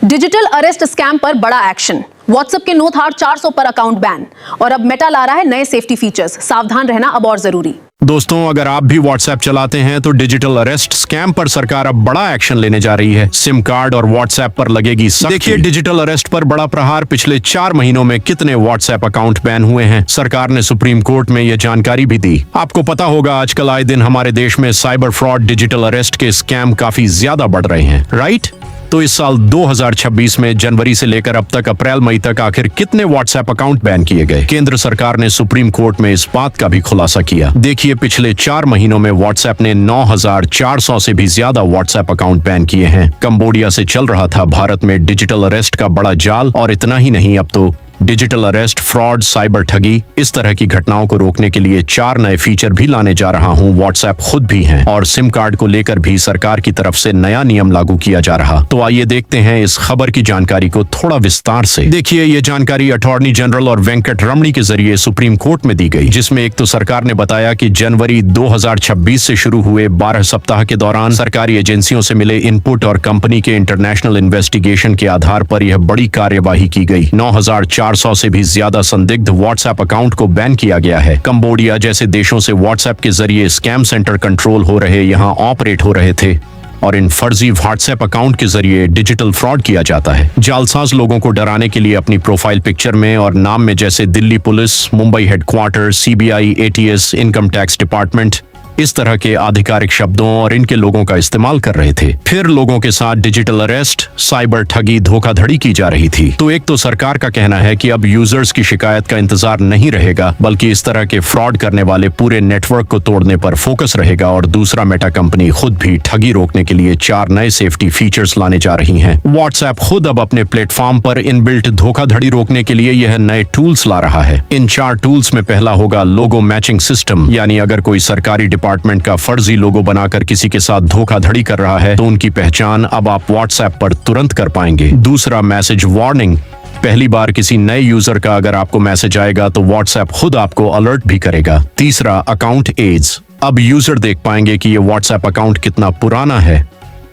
Digital arrest scam पर बड़ा action. WhatsApp के नो थार 400 पर अकाउंट बैन और अब मेटा ला रहा है नए सेफ्टी फीचर्स। सावधान रहना अब और जरूरी। दोस्तों, अगर आप भी व्हाट्सएप चलाते हैं तो डिजिटल अरेस्ट स्कैम पर सरकार अब बड़ा एक्शन लेने जा रही है। सिम कार्ड और व्हाट्सएप पर लगेगी सख्ती। देखिए, डिजिटल अरेस्ट पर बड़ा प्रहार। पिछले 4 महीनों में कितने व्हाट्सएप अकाउंट बैन हुए हैं, सरकार ने सुप्रीम कोर्ट में यह जानकारी भी दी। आपको पता होगा, आजकल आए दिन हमारे देश में साइबर फ्रॉड, डिजिटल अरेस्ट के स्कैम काफी ज्यादा बढ़ रहे हैं, राइट? तो इस साल 2026 में जनवरी से लेकर अब तक अप्रैल मई तक आखिर कितने व्हाट्सएप अकाउंट बैन किए गए? केंद्र सरकार ने सुप्रीम कोर्ट में इस बात का भी खुलासा किया। देखिए, पिछले 4 महीनों में व्हाट्सएप ने 9400 से भी ज्यादा व्हाट्सएप अकाउंट बैन किए हैं। कंबोडिया से चल रहा था भारत में डिजिटल अरेस्ट का बड़ा जाल, और इतना ही नहीं, अब तो डिजिटल अरेस्ट, फ्रॉड, साइबर ठगी, इस तरह की घटनाओं को रोकने के लिए 4 नए फीचर भी लाने जा रहा हूं। व्हाट्सएप खुद भी हैं, और सिम कार्ड को लेकर भी सरकार की तरफ से नया नियम लागू किया जा रहा। तो आइए देखते हैं इस खबर की जानकारी को थोड़ा विस्तार से। देखिए, ये जानकारी अटॉर्नी जनरल और वेंकट रमणी के जरिए सुप्रीम कोर्ट में दी गई, जिसमें एक तो सरकार ने बताया कि जनवरी 2026 से शुरू हुए 12 सप्ताह के दौरान सरकारी एजेंसियों से मिले इनपुट और कंपनी के इंटरनेशनल इन्वेस्टिगेशन के आधार पर यह बड़ी कार्यवाही की गई। 9400 से भी ज्यादा संदिग्ध व्हाट्सएप अकाउंट को बैन किया गया है। कंबोडिया जैसे देशों से व्हाट्सएप के जरिए स्कैम सेंटर कंट्रोल हो रहे, यहाँ ऑपरेट हो रहे थे, और इन फर्जी व्हाट्सएप अकाउंट के जरिए डिजिटल फ्रॉड किया जाता है। जालसाज लोगों को डराने के लिए अपनी प्रोफाइल पिक्चर में और नाम में, जैसे Delhi police, Mumbai headquarter, CBI, ATS, income tax department, इस तरह के आधिकारिक शब्दों और इनके लोगों का इस्तेमाल कर रहे थे। फिर लोगों के साथ डिजिटल अरेस्ट, साइबर ठगी, धोखाधड़ी की जा रही थी। तो एक तो सरकार का कहना है कि अब यूजर्स की शिकायत का इंतजार नहीं रहेगा, बल्कि इस तरह के फ्रॉड करने वाले पूरे नेटवर्क को तोड़ने पर फोकस रहेगा। और दूसरा, मेटा कंपनी खुद भी ठगी रोकने के लिए 4 नए सेफ्टी फीचर्स लाने जा रही है। व्हाट्सएप खुद अब अपने प्लेटफॉर्म पर इनबिल्ट धोखाधड़ी रोकने के लिए यह नए टूल्स ला रहा है। इन 4 टूल्स में पहला होगा लोगो मैचिंग सिस्टम, यानी अगर कोई सरकारी डिपार्टमेंट का फर्जी लोगो बनाकर किसी के साथ धोखाधड़ी कर रहा है तो उनकी पहचान अब आप व्हाट्सएप पर तुरंत कर पाएंगे। दूसरा, मैसेज वार्निंग। पहली बार किसी नए यूजर का अगर आपको मैसेज आएगा तो व्हाट्सएप खुद आपको अलर्ट भी करेगा। तीसरा, अकाउंट एज। अब यूजर देख पाएंगे कि ये व्हाट्सएप अकाउंट कितना पुराना है,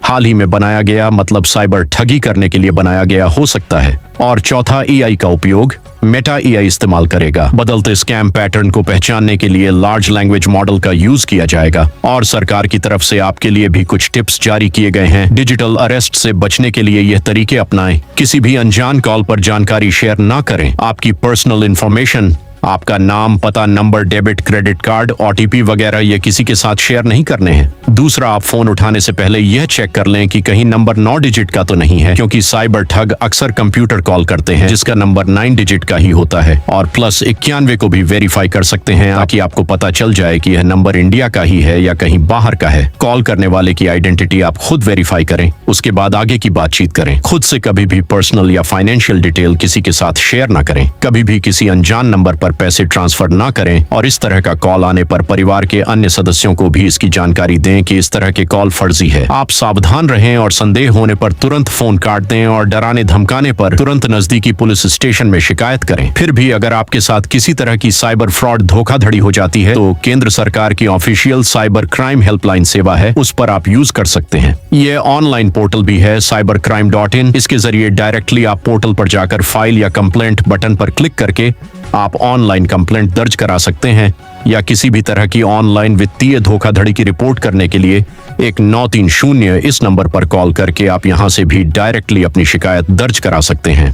हाल ही में बनाया गया, मतलब साइबर ठगी करने के लिए बनाया गया हो सकता है। और चौथा, एआई का उपयोग। मेटा एआई इस्तेमाल करेगा। बदलते स्कैम पैटर्न को पहचानने के लिए लार्ज लैंग्वेज मॉडल का यूज किया जाएगा। और सरकार की तरफ से आपके लिए भी कुछ टिप्स जारी किए गए हैं। डिजिटल अरेस्ट से बचने के लिए यह तरीके अपनाएं। किसी भी अनजान कॉल पर जानकारी शेयर ना करें। आपकी पर्सनल इंफॉर्मेशन, आपका नाम, पता, number, debit, credit card, OTP वगैरह ये किसी के साथ शेयर नहीं करने हैं। दूसरा, आप फोन उठाने से पहले यह चेक कर लें कि कहीं नंबर 9 डिजिट का तो नहीं है, क्योंकि साइबर ठग अक्सर कंप्यूटर कॉल करते हैं जिसका नंबर 9 डिजिट का ही होता है। और +91 को भी वेरीफाई कर सकते हैं, ताकि आपको पता चल जाए कि यह नंबर इंडिया का ही है या कहीं बाहर का है। कॉल करने वाले की आइडेंटिटी आप खुद वेरीफाई करें, उसके बाद आगे की बातचीत करें। खुद से कभी भी पर्सनल या फाइनेंशियल डिटेल किसी के साथ शेयर ना करें। कभी भी किसी अनजान नंबर पर पैसे ट्रांसफर ना करें। और इस तरह का कॉल आने पर परिवार के अन्य सदस्यों को भी इसकी जानकारी दें कि इस तरह के कॉल फर्जी है। आप सावधान रहें और संदेह होने पर तुरंत फोन काट दें, और डराने धमकाने पर तुरंत नजदीकी पुलिस स्टेशन में शिकायत करें। फिर भी अगर आपके साथ किसी तरह की साइबर फ्रॉड, धोखाधड़ी हो जाती है तो केंद्र सरकार की ऑफिशियल साइबर क्राइम हेल्पलाइन सेवा है, उस पर आप यूज कर सकते हैं। ये ऑनलाइन पोर्टल भी है, cybercrime.in। इसके जरिए डायरेक्टली आप पोर्टल पर जाकर फाइल या कंप्लेंट बटन पर क्लिक करके आप ऑनलाइन कंप्लेंट दर्ज करा सकते हैं, या किसी भी तरह की ऑनलाइन वित्तीय धोखाधड़ी की रिपोर्ट करने के लिए 1930 इस नंबर पर कॉल करके आप यहां से भी डायरेक्टली अपनी शिकायत दर्ज करा सकते हैं।